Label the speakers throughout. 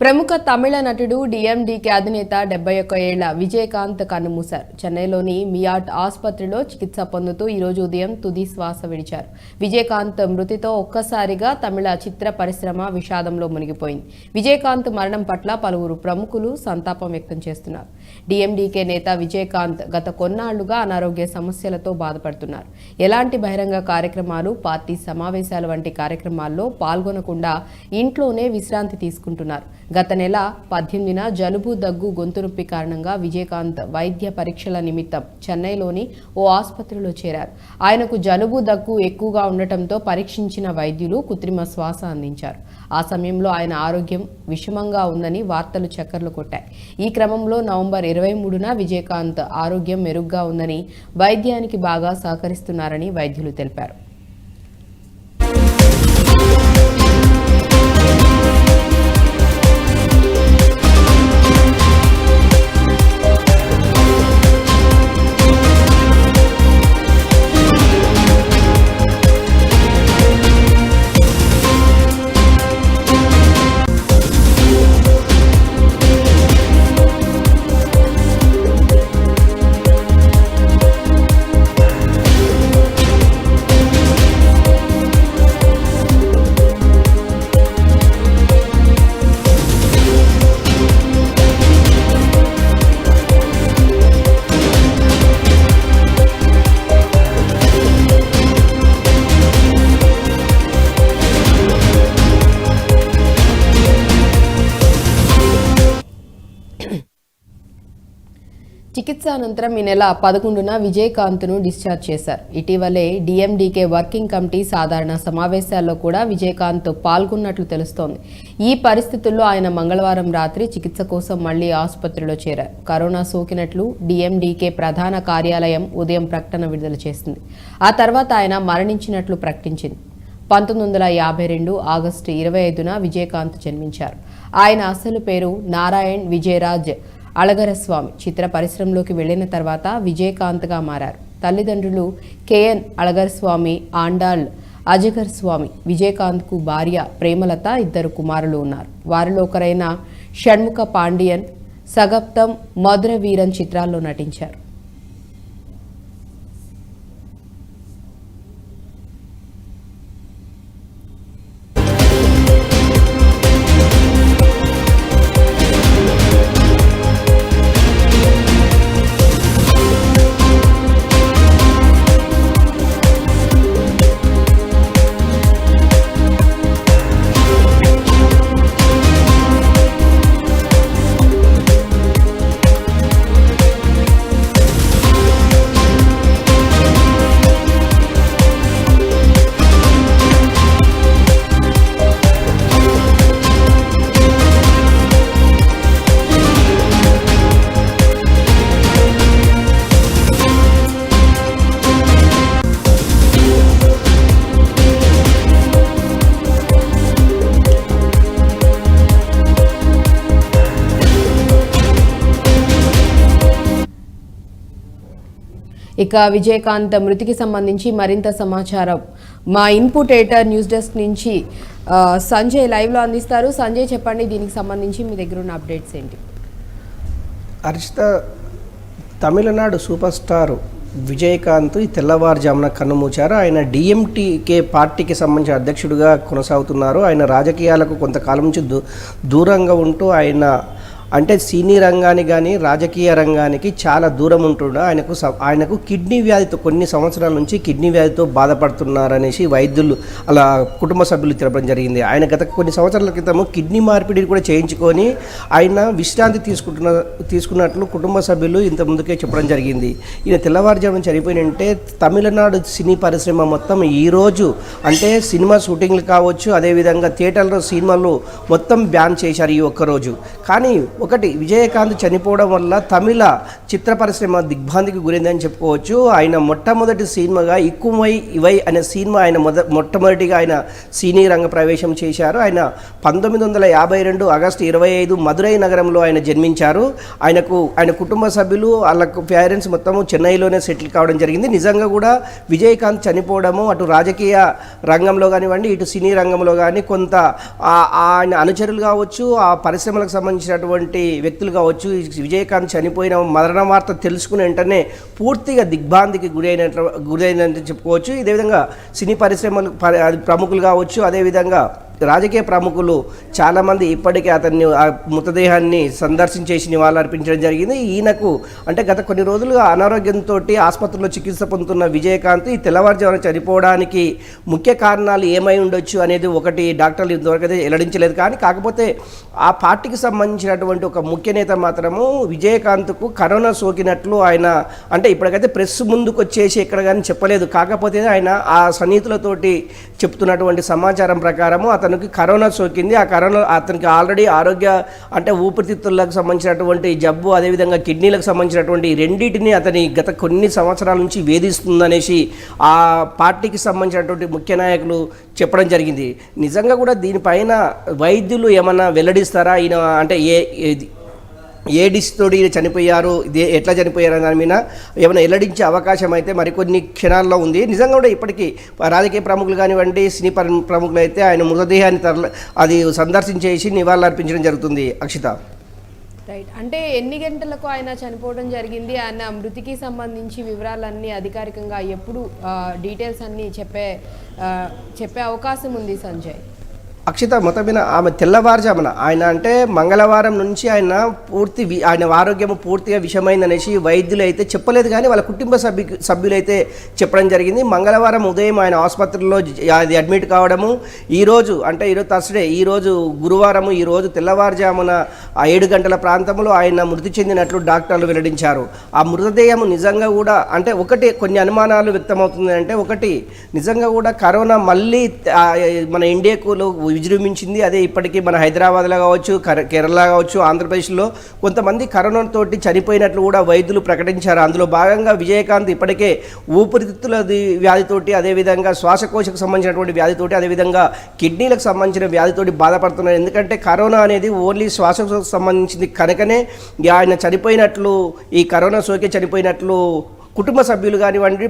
Speaker 1: ప్రముఖ తమిళ నటుడు డిఎండికే అధినేత 71 ఏళ్ల విజయకాంత్ కన్నుమూశారు. చెన్నైలోని మియాట్ ఆసుపత్రిలో చికిత్స పొందుతూ ఈరోజు ఉదయం తుది శ్వాస విడిచారు. విజయకాంత్ మృతితో ఒక్కసారిగా తమిళ చిత్ర పరిశ్రమ విషాదంలో మునిగిపోయింది. విజయకాంత్ మరణం పట్ల పలువురు ప్రముఖులు సంతాపం వ్యక్తం చేస్తున్నారు. డిఎండికే నేత విజయకాంత్ గత కొన్నాళ్లుగా అనారోగ్య సమస్యలతో బాధపడుతున్నారు. ఎలాంటి బహిరంగ కార్యక్రమాలు, పార్టీ సమావేశాలు వంటి కార్యక్రమాల్లో పాల్గొనకుండా ఇంట్లోనే విశ్రాంతి తీసుకుంటున్నారు. గత నెల 18న జలుబు, దగ్గు, గొంతు నొప్పి కారణంగా విజయకాంత్ వైద్య పరీక్షల నిమిత్తం చెన్నైలోని ఓ ఆసుపత్రిలో చేరారు. ఆయనకు జలుబు, దగ్గు ఎక్కువగా ఉండటంతో పరీక్షించిన వైద్యులు కృత్రిమ శ్వాస అందించారు. ఆ సమయంలో ఆయన ఆరోగ్యం విషమంగా ఉందని వార్తలు చక్కర్లు కొట్టాయి. ఈ క్రమంలో నవంబర్ 23న విజయకాంత్ ఆరోగ్యం మెరుగ్గా ఉందని, వైద్యానికి బాగా సహకరిస్తున్నారని వైద్యులు తెలిపారు. చికిత్స అనంతరం ఈ నెల 11న విజయకాంత్ను డిశ్చార్జ్ చేశారు. ఇటీవలే డిఎండికే వర్కింగ్ కమిటీ సాధారణ సమావేశాల్లో కూడా విజయకాంత్ పాల్గొన్నట్లు తెలుస్తోంది. ఈ పరిస్థితుల్లో ఆయన మంగళవారం రాత్రి చికిత్స కోసం మళ్లీ ఆసుపత్రిలో చేరారు. కరోనా సోకినట్లు డిఎండికే ప్రధాన కార్యాలయం ఉదయం ప్రకటన విడుదల చేసింది. ఆ తర్వాత ఆయన మరణించినట్లు ప్రకటించింది. 1952 ఆగస్టు 25న విజయకాంత్ జన్మించారు. ఆయన అసలు పేరు నారాయణ్ విజయరాజ్ అళగరస్వామి. చిత్ర పరిశ్రమలోకి వెళ్లిన తర్వాత విజయకాంత్గా మారారు. తల్లిదండ్రులు కేఎన్ అళగరస్వామి, ఆండాళ్ అజగర్ స్వామి. విజయకాంత్కు భార్య ప్రేమలత, 2 కుమారులు ఉన్నారు. వారిలో ఒకరైన షణ్ముఖ పాండియన్ సగప్తం, మధుర వీరన్ చిత్రాల్లో నటించారు. ఇక విజయకాంత్ మృతికి సంబంధించి మరింత సమాచారం మా ఇన్పుట్ ఎడిటర్ న్యూస్ డెస్క్ నుంచి సంజయ్ లైవ్లో అందిస్తారు. సంజయ్, చెప్పండి, దీనికి సంబంధించి మీ దగ్గర ఉన్న అప్డేట్స్ ఏంటి?
Speaker 2: హర్షిత, తమిళనాడు సూపర్ స్టార్ విజయకాంత్ తెల్లవారుజామున కన్నుమూచారు. ఆయన డిఎంటికే పార్టీకి సంబంధించిన అధ్యక్షుడిగా కొనసాగుతున్నారు. ఆయన రాజకీయాలకు కొంతకాలం నుంచి దూరంగా ఉంటూ అంటే సినీ రంగానికి కానీ రాజకీయ రంగానికి చాలా దూరం ఉంటుండ ఆయనకు కిడ్నీ వ్యాధితో కొన్ని సంవత్సరాల నుంచి కిడ్నీ వ్యాధితో బాధపడుతున్నారనేసి వైద్యులు అలా కుటుంబ సభ్యులు తెలపడం జరిగింది. ఆయన గత కొన్ని సంవత్సరాల క్రితము కిడ్నీ మార్పిడి కూడా చేయించుకొని ఆయన విశ్రాంతి తీసుకున్నట్లు కుటుంబ సభ్యులు ఇంత ముందుకే చెప్పడం జరిగింది. ఈయన తెల్లవారుజామున చనిపోయినంటే తమిళనాడు సినీ పరిశ్రమ మొత్తం ఈరోజు అంటే సినిమా షూటింగ్లు కావచ్చు, అదేవిధంగా థియేటర్లో సినిమాలు మొత్తం బ్యాన్ చేశారు ఈ ఒక్కరోజు. కానీ ఒకటి విజయకాంత్ చనిపోవడం వల్ల తమిళ చిత్ర పరిశ్రమ దిగ్భ్రాంతికి గురైందని చెప్పుకోవచ్చు. ఆయన మొట్టమొదటి సినిమాగా ఇక్కుమై ఇవై అనే సినిమా ఆయన మొట్టమొదటిగా ఆయన సినీ రంగ ప్రవేశం చేశారు. ఆయన 1952 ఆగస్టు 25 మదురై నగరంలో ఆయన జన్మించారు. ఆయన కుటుంబ సభ్యులు వాళ్ళకు పేరెంట్స్ మొత్తము చెన్నైలోనే సెటిల్ కావడం జరిగింది. నిజంగా కూడా విజయకాంత్ చనిపోవడము అటు రాజకీయ రంగంలో కానివ్వండి, ఇటు సినీ రంగంలో కానీ కొంత ఆయన అనుచరులు కావచ్చు, ఆ పరిశ్రమలకు సంబంధించినటువంటి వ్యక్తులు కావచ్చు, విజయకాంత్ చనిపోయిన మరణ వార్త తెలుసుకుని వెంటనే పూర్తిగా దిగ్భ్రాంతికి గురైనట్టు చెప్పుకోవచ్చు. ఇదే విధంగా సినీ పరిశ్రమలు ప్రముఖులు కావచ్చు, అదేవిధంగా రాజకీయ ప్రముఖులు చాలామంది ఇప్పటికే అతన్ని ఆ మృతదేహాన్ని సందర్శించేసి నివాళులు అర్పించడం జరిగింది. ఈయనకు అంటే గత కొన్ని రోజులుగా అనారోగ్యంతో ఆసుపత్రిలో చికిత్స పొందుతున్న విజయకాంత్ ఈ తెల్లవారుజామున చనిపోవడానికి ముఖ్య కారణాలు ఏమై ఉండొచ్చు అనేది ఒకటి డాక్టర్లు ఇంతవరకు అయితే వెల్లడించలేదు. కానీ కాకపోతే ఆ పార్టీకి సంబంధించినటువంటి ఒక ముఖ్య నేత మాత్రము విజయకాంత్కు కరోనా సోకినట్లు ఆయన అంటే ఇప్పటికైతే ప్రెస్ ముందుకు వచ్చేసి ఎక్కడ కానీ చెప్పలేదు. కాకపోతే ఆయన ఆ సన్నిహితులతోటి చెప్తున్నటువంటి సమాచారం ప్రకారము అతనికి కరోనా సోకింది. ఆ కరోనా అతనికి ఆల్రెడీ ఆరోగ్య అంటే ఊపిరితిత్తులకు సంబంధించినటువంటి జబ్బు, అదేవిధంగా కిడ్నీలకు సంబంధించినటువంటి రెండింటిని అతని గత కొన్ని సంవత్సరాల నుంచి వేధిస్తుందనేసి ఆ పార్టీకి సంబంధించినటువంటి ముఖ్య నాయకులు చెప్పడం జరిగింది. నిజంగా కూడా దీనిపైన వైద్యులు ఏమన్నా వెల్లడిస్తారా? ఈయన అంటే ఏ డిస్తోటి చనిపోయారు, ఎట్లా చనిపోయారు అనే దాని మీద ఏమైనా వెల్లడించే అవకాశం అయితే మరికొన్ని క్షణాల్లో ఉంది. నిజంగా కూడా ఇప్పటికీ రాజకీయ ప్రముఖులు కానివ్వండి, సినీ ప్రముఖులు అయితే ఆయన మృతదేహాన్ని అది సందర్శించేసి నివాళులు అర్పించడం జరుగుతుంది. అక్షిత,
Speaker 1: రైట్. అంటే ఎన్ని గంటలకు ఆయన చనిపోవడం జరిగింది, ఆయన మృతికి సంబంధించి వివరాలన్నీ అధికారికంగా ఎప్పుడు డీటెయిల్స్ అన్నీ చెప్పే అవకాశం ఉంది సంజయ్?
Speaker 2: అక్షిత, మొత్తమైన ఆమె తెల్లవారుజామున ఆయన అంటే మంగళవారం నుంచి ఆయన ఆరోగ్యం పూర్తిగా విషమైందనేసి వైద్యులు అయితే చెప్పలేదు. కానీ వాళ్ళ కుటుంబ సభ్యులైతే చెప్పడం జరిగింది. మంగళవారం ఉదయం ఆయన ఆసుపత్రిలో అది అడ్మిట్ కావడము, ఈరోజు థర్స్డే, ఈరోజు గురువారము, ఈరోజు తెల్లవారుజామున 7 గంటల ప్రాంతంలో ఆయన మృతి చెందినట్లు డాక్టర్లు వెల్లడించారు. ఆ మృతదేహం నిజంగా కూడా అంటే ఒకటి కొన్ని అనుమానాలు వ్యక్తమవుతుంది. అంటే ఒకటి నిజంగా కూడా కరోనా మళ్ళీ మన ఇండియాకు విజృంభించింది. అదే ఇప్పటికీ మన హైదరాబాద్లో కావచ్చు, కేరళ కావచ్చు, ఆంధ్రప్రదేశ్లో కొంతమంది కరోనాతోటి చనిపోయినట్లు కూడా వైద్యులు ప్రకటించారు. అందులో భాగంగా విజయకాంత్ ఇప్పటికే ఊపిరితిత్తుల వ్యాధితోటి, అదేవిధంగా శ్వాసకోశకు సంబంధించినటువంటి వ్యాధితోటి, అదేవిధంగా కిడ్నీలకు సంబంధించిన వ్యాధితోటి బాధపడుతున్నారు. ఎందుకంటే కరోనా అనేది ఓన్లీ శ్వాసకోశకు సంబంధించింది కనుకనే ఆయన చనిపోయినట్లు, ఈ కరోనా సోకి చనిపోయినట్లు కుటుంబ సభ్యులు కానివ్వండి,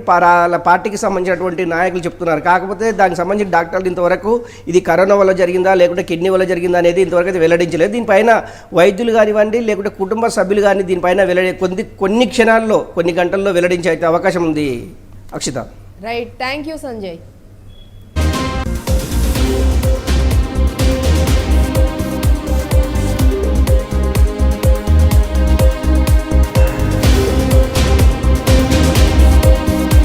Speaker 2: పార్టీకి సంబంధించినటువంటి నాయకులు చెప్తున్నారు. కాకపోతే దానికి సంబంధించిన డాక్టర్లు ఇంతవరకు ఇది కరోనా వల్ల జరిగిందా లేకుంటే కిడ్నీ వల్ల జరిగిందా అనేది ఇంతవరకు అయితే వెల్లడించలేదు. దీనిపైన వైద్యులు కానివ్వండి లేకుంటే కుటుంబ సభ్యులు కానీ దీనిపైన కొన్ని క్షణాల్లో, కొన్ని గంటల్లో వెల్లడించే అయితే అవకాశం ఉంది. Akshita,
Speaker 1: right. Thank you Sanjay.